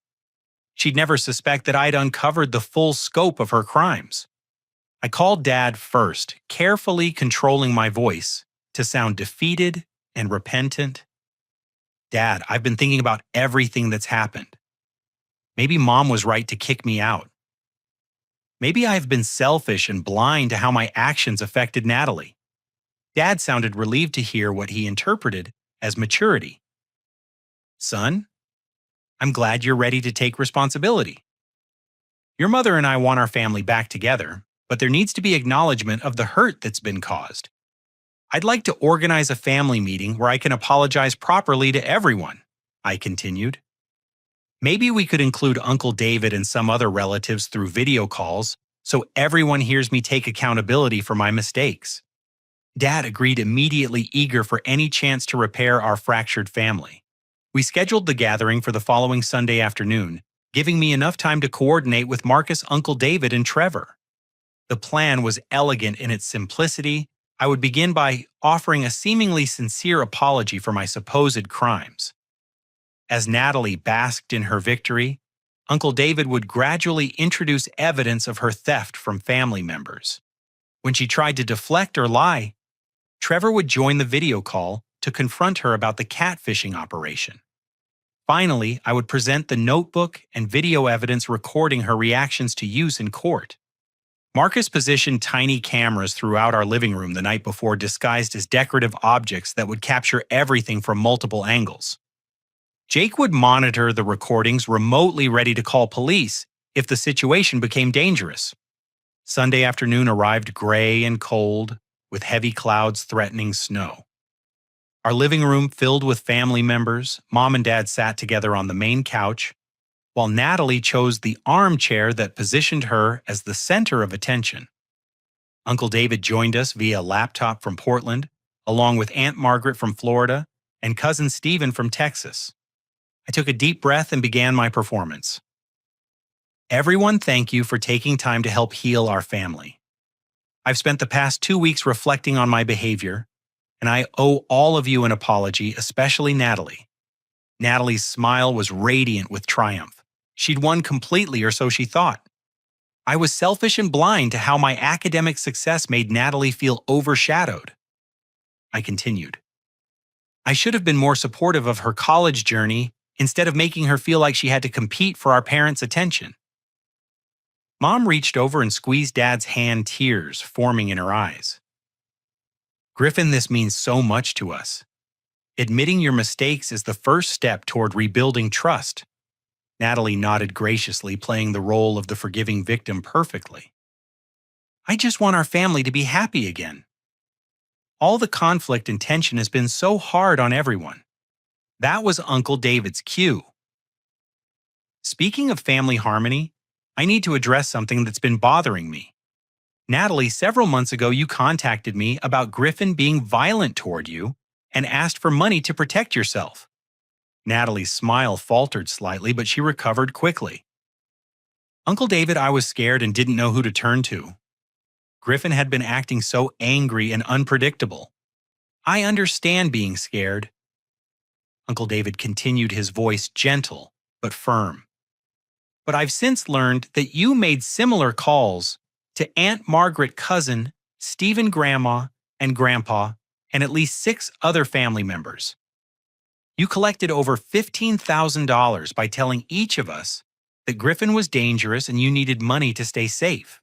She'd never suspect that I'd uncovered the full scope of her crimes. I called Dad first, carefully controlling my voice to sound defeated and repentant. "Dad, I've been thinking about everything that's happened. Maybe Mom was right to kick me out. Maybe I've been selfish and blind to how my actions affected Natalie." Dad sounded relieved to hear what he interpreted as maturity. "Son, I'm glad you're ready to take responsibility. Your mother and I want our family back together, but there needs to be acknowledgement of the hurt that's been caused. I'd like to organize a family meeting where I can apologize properly to everyone," I continued. "Maybe we could include Uncle David and some other relatives through video calls so everyone hears me take accountability for my mistakes." Dad agreed immediately, eager for any chance to repair our fractured family. We scheduled the gathering for the following Sunday afternoon, giving me enough time to coordinate with Marcus, Uncle David, and Trevor. The plan was elegant in its simplicity. I would begin by offering a seemingly sincere apology for my supposed crimes. As Natalie basked in her victory, Uncle David would gradually introduce evidence of her theft from family members. When she tried to deflect or lie, Trevor would join the video call to confront her about the catfishing operation. Finally, I would present the notebook and video evidence recording her reactions to use in court. Marcus positioned tiny cameras throughout our living room the night before, disguised as decorative objects that would capture everything from multiple angles. Jake would monitor the recordings remotely, ready to call police if the situation became dangerous. Sunday afternoon arrived gray and cold, with heavy clouds threatening snow. Our living room filled with family members. Mom and Dad sat together on the main couch, while Natalie chose the armchair that positioned her as the center of attention. Uncle David joined us via laptop from Portland, along with Aunt Margaret from Florida and Cousin Stephen from Texas. I took a deep breath and began my performance. Everyone, thank you for taking time to help heal our family. I've spent the past 2 weeks reflecting on my behavior, and I owe all of you an apology, especially Natalie. Natalie's smile was radiant with triumph. She'd won completely, or so she thought. I was selfish and blind to how my academic success made Natalie feel overshadowed. I continued. I should have been more supportive of her college journey instead of making her feel like she had to compete for our parents' attention. Mom reached over and squeezed Dad's hand, tears forming in her eyes. Griffin, this means so much to us. Admitting your mistakes is the first step toward rebuilding trust. Natalie nodded graciously, playing the role of the forgiving victim perfectly. I just want our family to be happy again. All the conflict and tension has been so hard on everyone. That was Uncle David's cue. Speaking of family harmony, I need to address something that's been bothering me. Natalie, several months ago you contacted me about Griffin being violent toward you and asked for money to protect yourself. Natalie's smile faltered slightly, but she recovered quickly. Uncle David, I was scared and didn't know who to turn to. Griffin had been acting so angry and unpredictable. I understand being scared. Uncle David continued, his voice gentle but firm. But I've since learned that you made similar calls to Aunt Margaret, cousin, Stephen, grandma, and grandpa, and at least 6 other family members. You collected over $15,000 by telling each of us that Griffin was dangerous and you needed money to stay safe.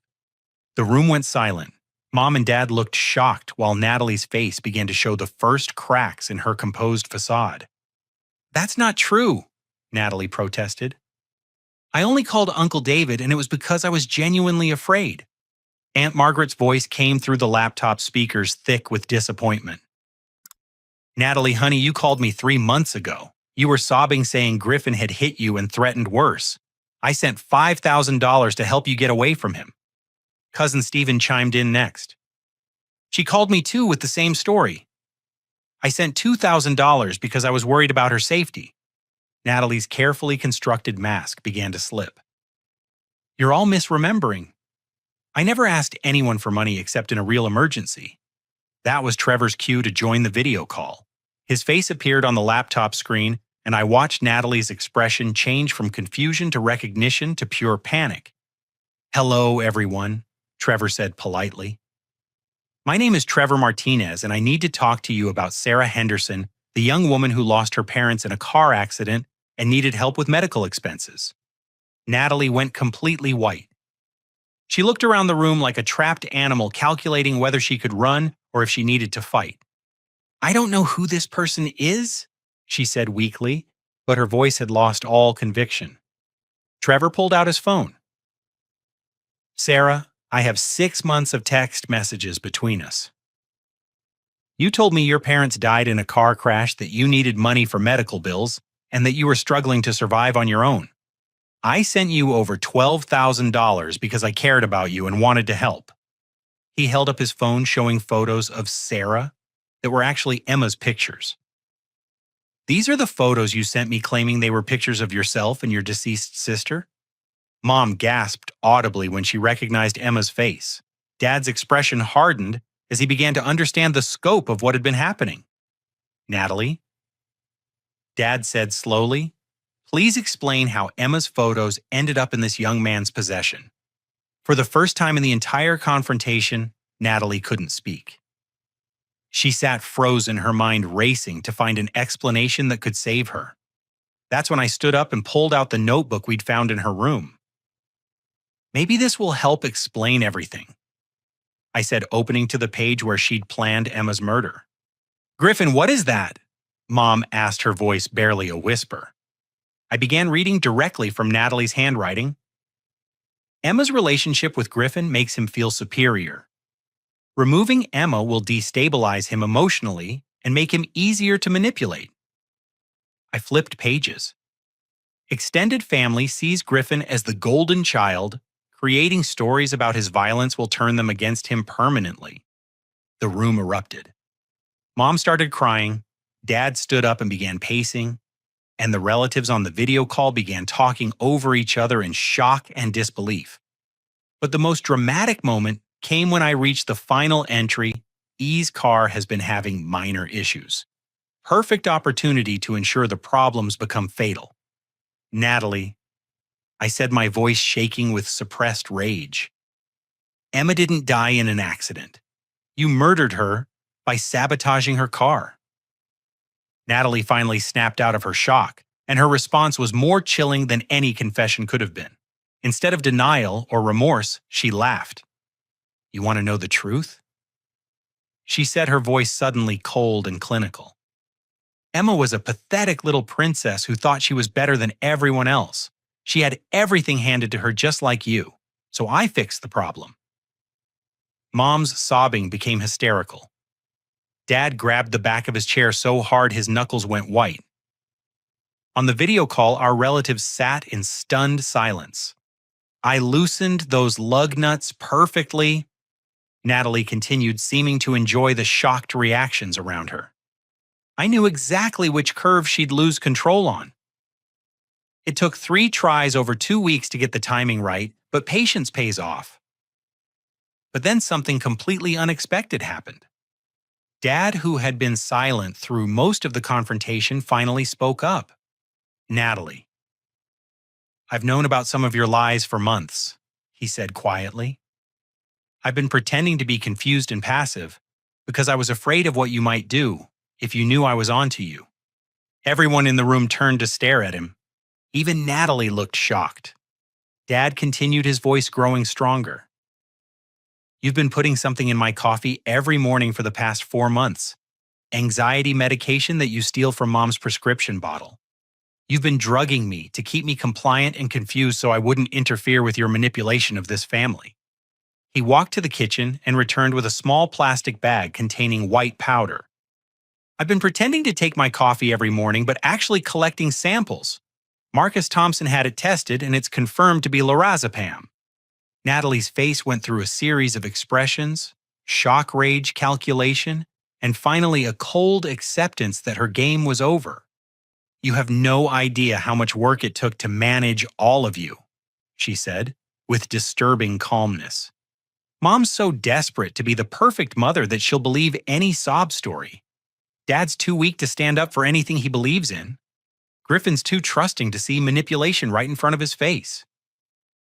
The room went silent. Mom and Dad looked shocked while Natalie's face began to show the first cracks in her composed facade. That's not true, Natalie protested. I only called Uncle David, and it was because I was genuinely afraid. Aunt Margaret's voice came through the laptop speakers, thick with disappointment. Natalie, honey, you called me 3 months ago. You were sobbing, saying Griffin had hit you and threatened worse. I sent $5,000 to help you get away from him. Cousin Stephen chimed in next. She called me too with the same story. I sent $2,000 because I was worried about her safety. Natalie's carefully constructed mask began to slip. You're all misremembering. I never asked anyone for money except in a real emergency. That was Trevor's cue to join the video call. His face appeared on the laptop screen, and I watched Natalie's expression change from confusion to recognition to pure panic. Hello, everyone, Trevor said politely. My name is Trevor Martinez, and I need to talk to you about Sarah Henderson, the young woman who lost her parents in a car accident and needed help with medical expenses. Natalie went completely white. She looked around the room like a trapped animal, calculating whether she could run or if she needed to fight. I don't know who this person is, she said weakly, but her voice had lost all conviction. Trevor pulled out his phone. Sarah, I have 6 months of text messages between us. You told me your parents died in a car crash, that you needed money for medical bills, and that you were struggling to survive on your own. I sent you over $12,000 because I cared about you and wanted to help. He held up his phone, showing photos of Sarah that were actually Emma's pictures. These are the photos you sent me claiming they were pictures of yourself and your deceased sister? Mom gasped audibly when she recognized Emma's face. Dad's expression hardened as he began to understand the scope of what had been happening. Natalie? Dad said slowly, please explain how Emma's photos ended up in this young man's possession. For the first time in the entire confrontation, Natalie couldn't speak. She sat frozen, her mind racing to find an explanation that could save her. That's when I stood up and pulled out the notebook we'd found in her room. Maybe this will help explain everything, I said, opening to the page where she'd planned Emma's murder. Griffin, what is that? Mom asked, her voice barely a whisper. I began reading directly from Natalie's handwriting. Emma's relationship with Griffin makes him feel superior. Removing Emma will destabilize him emotionally and make him easier to manipulate. I flipped pages. Extended family sees Griffin as the golden child. Creating stories about his violence will turn them against him permanently. The room erupted. Mom started crying, Dad stood up and began pacing, and the relatives on the video call began talking over each other in shock and disbelief. But the most dramatic moment came when I reached the final entry. E's car has been having minor issues. Perfect opportunity to ensure the problems become fatal. Natalie, I said, my voice shaking with suppressed rage. Emma didn't die in an accident. You murdered her by sabotaging her car. Natalie finally snapped out of her shock, and her response was more chilling than any confession could have been. Instead of denial or remorse, she laughed. You want to know the truth? She said, her voice suddenly cold and clinical. Emma was a pathetic little princess who thought she was better than everyone else. She had everything handed to her just like you, so I fixed the problem. Mom's sobbing became hysterical. Dad grabbed the back of his chair so hard his knuckles went white. On the video call, our relatives sat in stunned silence. I loosened those lug nuts perfectly, Natalie continued, seeming to enjoy the shocked reactions around her. I knew exactly which curve she'd lose control on. It took 3 tries over 2 weeks to get the timing right, but patience pays off. But then something completely unexpected happened. Dad, who had been silent through most of the confrontation, finally spoke up. Natalie, I've known about some of your lies for months, he said quietly. I've been pretending to be confused and passive because I was afraid of what you might do if you knew I was onto you. Everyone in the room turned to stare at him. Even Natalie looked shocked. Dad continued, his voice growing stronger. You've been putting something in my coffee every morning for the past 4 months. Anxiety medication that you steal from Mom's prescription bottle. You've been drugging me to keep me compliant and confused so I wouldn't interfere with your manipulation of this family. He walked to the kitchen and returned with a small plastic bag containing white powder. I've been pretending to take my coffee every morning, but actually collecting samples. Marcus Thompson had it tested, and it's confirmed to be lorazepam. Natalie's face went through a series of expressions, shock, rage, calculation, and finally a cold acceptance that her game was over. You have no idea how much work it took to manage all of you, she said, with disturbing calmness. Mom's so desperate to be the perfect mother that she'll believe any sob story. Dad's too weak to stand up for anything he believes in. Griffin's too trusting to see manipulation right in front of his face.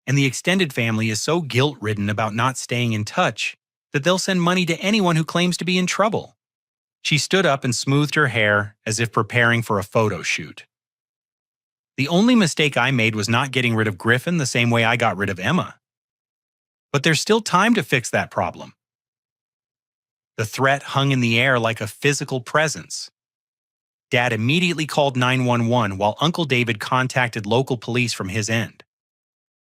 And the extended family is so guilt-ridden about not staying in touch that they'll send money to anyone who claims to be in trouble. She stood up and smoothed her hair as if preparing for a photo shoot. The only mistake I made was not getting rid of Griffin the same way I got rid of Emma. But there's still time to fix that problem. The threat hung in the air like a physical presence. Dad immediately called 911 while Uncle David contacted local police from his end.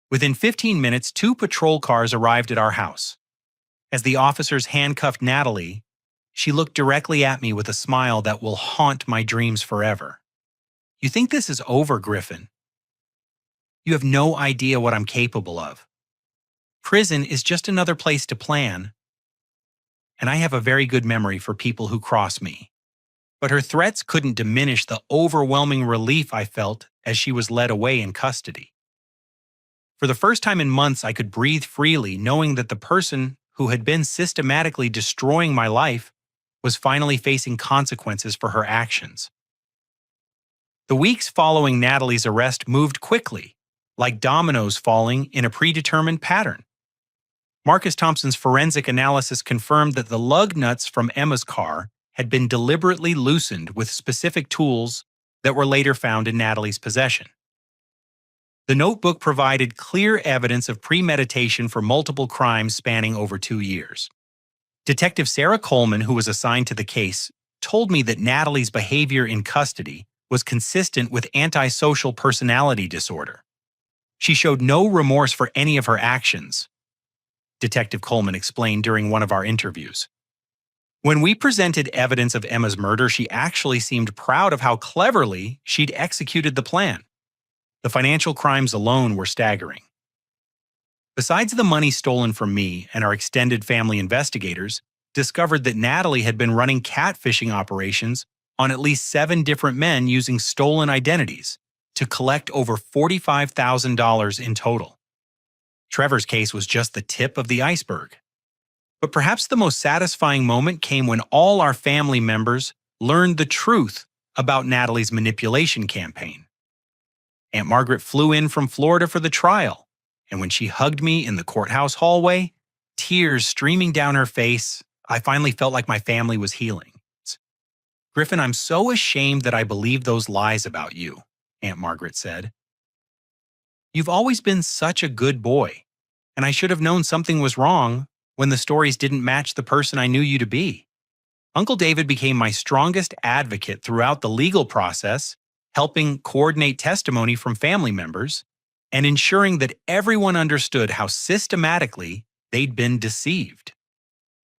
Within 15 minutes, 2 patrol cars arrived at our house. As the officers handcuffed Natalie, she looked directly at me with a smile that will haunt my dreams forever. You think this is over, Griffin? You have no idea what I'm capable of. Prison is just another place to plan, and I have a very good memory for people who cross me. But her threats couldn't diminish the overwhelming relief I felt as she was led away in custody. For the first time in months, I could breathe freely, knowing that the person who had been systematically destroying my life was finally facing consequences for her actions. The weeks following Natalie's arrest moved quickly, like dominoes falling in a predetermined pattern. Marcus Thompson's forensic analysis confirmed that the lug nuts from Emma's car had been deliberately loosened with specific tools that were later found in Natalie's possession. The notebook provided clear evidence of premeditation for multiple crimes spanning over 2 years. Detective Sarah Coleman, who was assigned to the case, told me that Natalie's behavior in custody was consistent with antisocial personality disorder. She showed no remorse for any of her actions, Detective Coleman explained during one of our interviews. When we presented evidence of Emma's murder, she actually seemed proud of how cleverly she'd executed the plan. The financial crimes alone were staggering. Besides the money stolen from me, and our extended family investigators discovered that Natalie had been running catfishing operations on at least 7 different men using stolen identities to collect over $45,000 in total. Trevor's case was just the tip of the iceberg. But perhaps the most satisfying moment came when all our family members learned the truth about Natalie's manipulation campaign. Aunt Margaret flew in from Florida for the trial, and when she hugged me in the courthouse hallway, tears streaming down her face, I finally felt like my family was healing. "Griffin, I'm so ashamed that I believed those lies about you," Aunt Margaret said. "You've always been such a good boy, and I should have known something was wrong when the stories didn't match the person I knew you to be." Uncle David became my strongest advocate throughout the legal process, helping coordinate testimony from family members and ensuring that everyone understood how systematically they'd been deceived.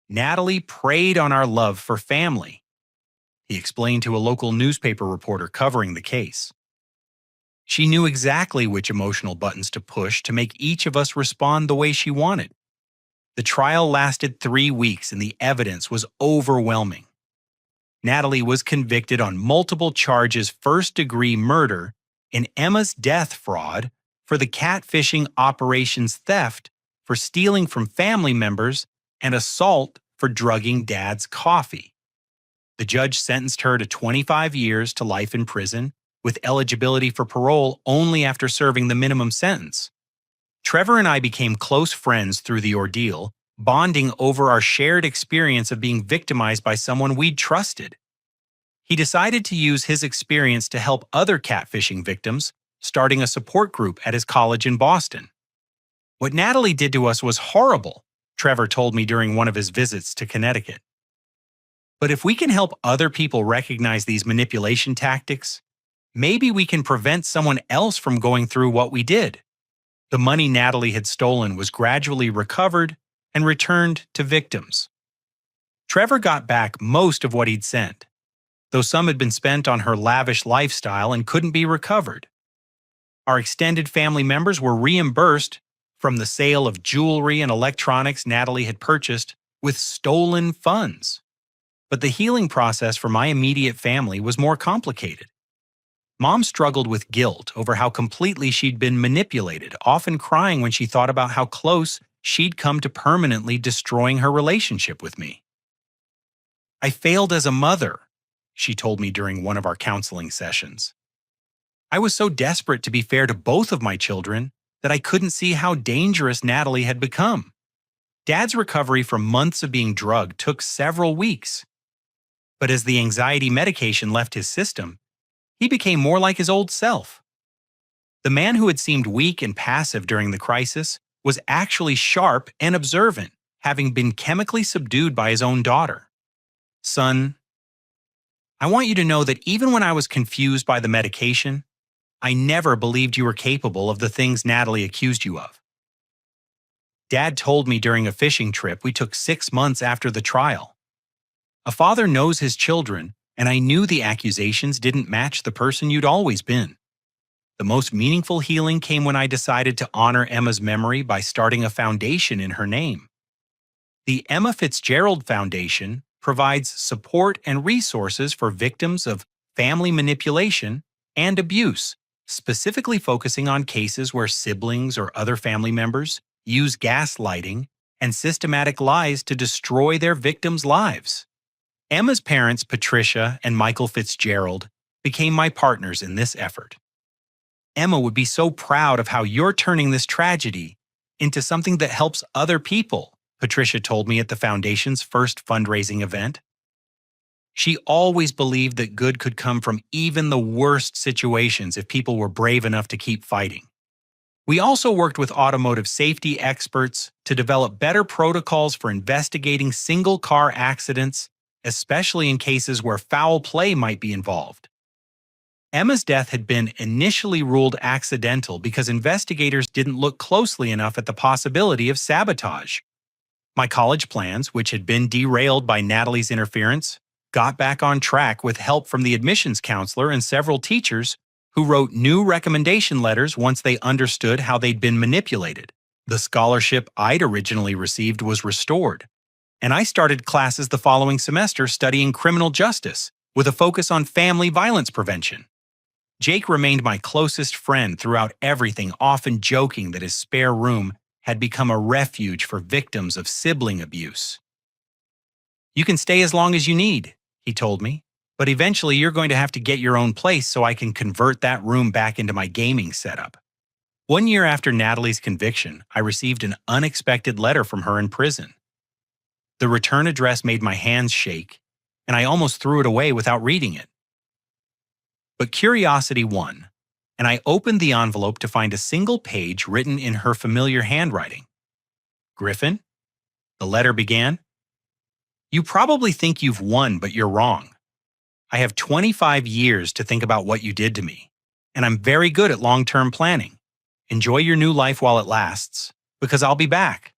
"Natalie preyed on our love for family," he explained to a local newspaper reporter covering the case. "She knew exactly which emotional buttons to push to make each of us respond the way she wanted." The trial lasted 3 weeks and the evidence was overwhelming. Natalie was convicted on multiple charges: first-degree murder, in Emma's death fraud, for the catfishing operations theft, for stealing from family members, and assault for drugging Dad's coffee. The judge sentenced her to 25 years to life in prison, with eligibility for parole only after serving the minimum sentence. Trevor and I became close friends through the ordeal, bonding over our shared experience of being victimized by someone we'd trusted. He decided to use his experience to help other catfishing victims, starting a support group at his college in Boston. "What Natalie did to us was horrible," Trevor told me during one of his visits to Connecticut. "But if we can help other people recognize these manipulation tactics, maybe we can prevent someone else from going through what we did." The money Natalie had stolen was gradually recovered and returned to victims. Trevor got back most of what he'd sent, though some had been spent on her lavish lifestyle and couldn't be recovered. Our extended family members were reimbursed from the sale of jewelry and electronics Natalie had purchased with stolen funds. But the healing process for my immediate family was more complicated. Mom struggled with guilt over how completely she'd been manipulated, often crying when she thought about how close she'd come to permanently destroying her relationship with me. "I failed as a mother," she told me during one of our counseling sessions. "I was so desperate to be fair to both of my children that I couldn't see how dangerous Natalie had become. Dad's recovery from months of being drugged took several weeks. But as the anxiety medication left his system, he became more like his old self. The man who had seemed weak and passive during the crisis was actually sharp and observant, having been chemically subdued by his own daughter. Son, I want you to know that even when I was confused by the medication, I never believed you were capable of the things Natalie accused you of. Dad told me during a fishing trip we took 6 months after the trial. A father knows his children, and I knew the accusations didn't match the person you'd always been. The most meaningful healing came when I decided to honor Emma's memory by starting a foundation in her name. The Emma Fitzgerald Foundation provides support and resources for victims of family manipulation and abuse, specifically focusing on cases where siblings or other family members use gaslighting and systematic lies to destroy their victims' lives. Emma's parents, Patricia and Michael Fitzgerald, became my partners in this effort. Emma would be so proud of how you're turning this tragedy into something that helps other people, Patricia told me at the foundation's first fundraising event. She always believed that good could come from even the worst situations if people were brave enough to keep fighting. We also worked with automotive safety experts to develop better protocols for investigating single-car accidents, especially in cases where foul play might be involved. Emma's death had been initially ruled accidental because investigators didn't look closely enough at the possibility of sabotage. My college plans, which had been derailed by Natalie's interference, got back on track with help from the admissions counselor and several teachers who wrote new recommendation letters once they understood how they'd been manipulated. The scholarship I'd originally received was restored, and I started classes the following semester studying criminal justice with a focus on family violence prevention. Jake remained my closest friend throughout everything, often joking that his spare room had become a refuge for victims of sibling abuse. "You can stay as long as you need," he told me, "but eventually you're going to have to get your own place so I can convert that room back into my gaming setup." 1 year after Natalie's conviction, I received an unexpected letter from her in prison. The return address made my hands shake, and I almost threw it away without reading it. But curiosity won, and I opened the envelope to find a single page written in her familiar handwriting. "Griffin," the letter began, "you probably think you've won, but you're wrong. I have 25 years to think about what you did to me, and I'm very good at long-term planning. Enjoy your new life while it lasts, because I'll be back.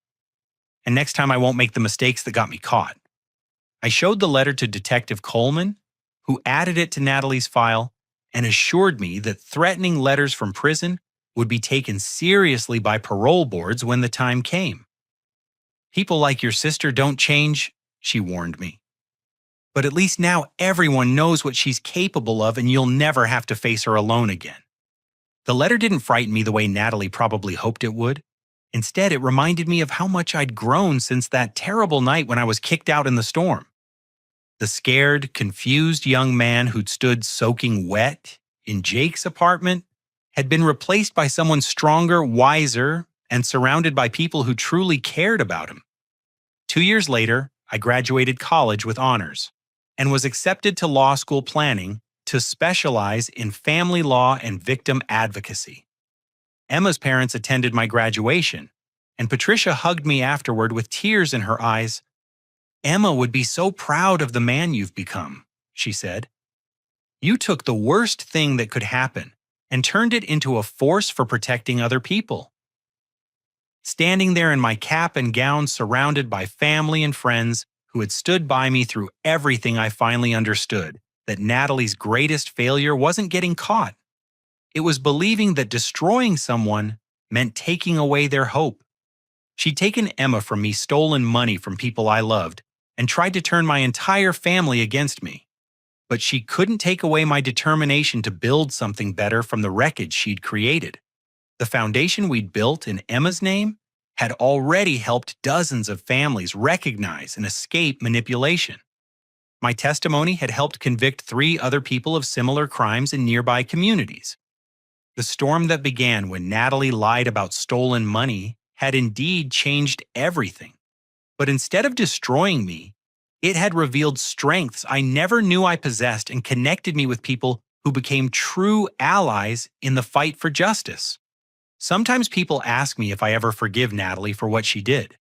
And next time I won't make the mistakes that got me caught." I showed the letter to Detective Coleman, who added it to Natalie's file and assured me that threatening letters from prison would be taken seriously by parole boards when the time came. "People like your sister don't change," she warned me. "But at least now everyone knows what she's capable of and you'll never have to face her alone again." The letter didn't frighten me the way Natalie probably hoped it would. Instead, it reminded me of how much I'd grown since that terrible night when I was kicked out in the storm. The scared, confused young man who'd stood soaking wet in Jake's apartment had been replaced by someone stronger, wiser, and surrounded by people who truly cared about him. 2 years later, I graduated college with honors and was accepted to law school planning to specialize in family law and victim advocacy. Emma's parents attended my graduation, and Patricia hugged me afterward with tears in her eyes. "Emma would be so proud of the man you've become," she said. "You took the worst thing that could happen and turned it into a force for protecting other people." Standing there in my cap and gown surrounded by family and friends who had stood by me through everything, I finally understood that Natalie's greatest failure wasn't getting caught. It was believing that destroying someone meant taking away their hope. She'd taken Emma from me, stolen money from people I loved, and tried to turn my entire family against me. But she couldn't take away my determination to build something better from the wreckage she'd created. The foundation we'd built in Emma's name had already helped dozens of families recognize and escape manipulation. My testimony had helped convict 3 other people of similar crimes in nearby communities. The storm that began when Natalie lied about stolen money had indeed changed everything. But instead of destroying me, it had revealed strengths I never knew I possessed and connected me with people who became true allies in the fight for justice. Sometimes people ask me if I ever forgive Natalie for what she did.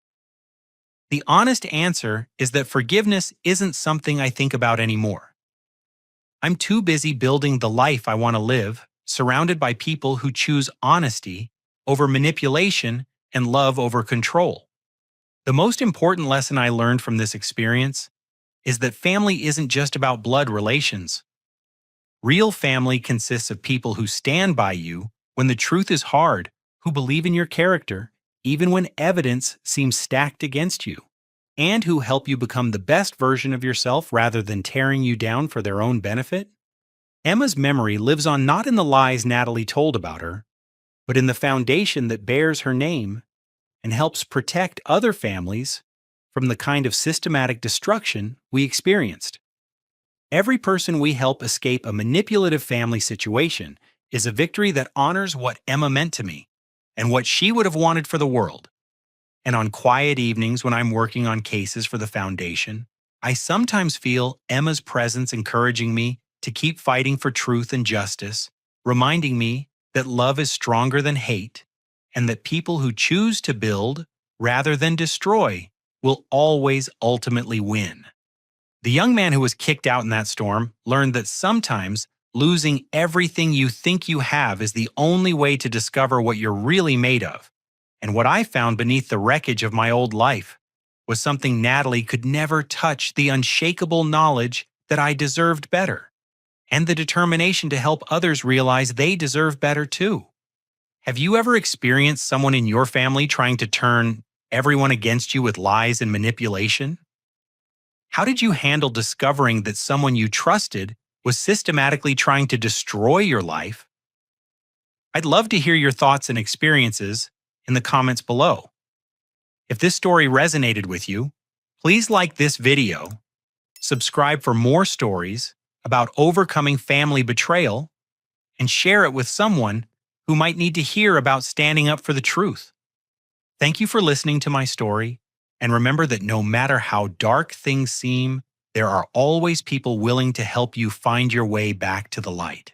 The honest answer is that forgiveness isn't something I think about anymore. I'm too busy building the life I want to live, surrounded by people who choose honesty over manipulation and love over control. The most important lesson I learned from this experience is that family isn't just about blood relations. Real family consists of people who stand by you when the truth is hard, who believe in your character, even when evidence seems stacked against you, and who help you become the best version of yourself rather than tearing you down for their own benefit. Emma's memory lives on not in the lies Natalie told about her, but in the foundation that bears her name and helps protect other families from the kind of systematic destruction we experienced. Every person we help escape a manipulative family situation is a victory that honors what Emma meant to me and what she would have wanted for the world. And on quiet evenings when I'm working on cases for the foundation, I sometimes feel Emma's presence encouraging me to keep fighting for truth and justice, reminding me that love is stronger than hate and that people who choose to build rather than destroy will always ultimately win. The young man who was kicked out in that storm learned that sometimes losing everything you think you have is the only way to discover what you're really made of. And what I found beneath the wreckage of my old life was something Natalie could never touch: the unshakable knowledge that I deserved better, and the determination to help others realize they deserve better too. Have you ever experienced someone in your family trying to turn everyone against you with lies and manipulation? How did you handle discovering that someone you trusted was systematically trying to destroy your life? I'd love to hear your thoughts and experiences in the comments below. If this story resonated with you, please like this video, subscribe for more stories about overcoming family betrayal, and share it with someone who might need to hear about standing up for the truth. Thank you for listening to my story, and remember that no matter how dark things seem, there are always people willing to help you find your way back to the light.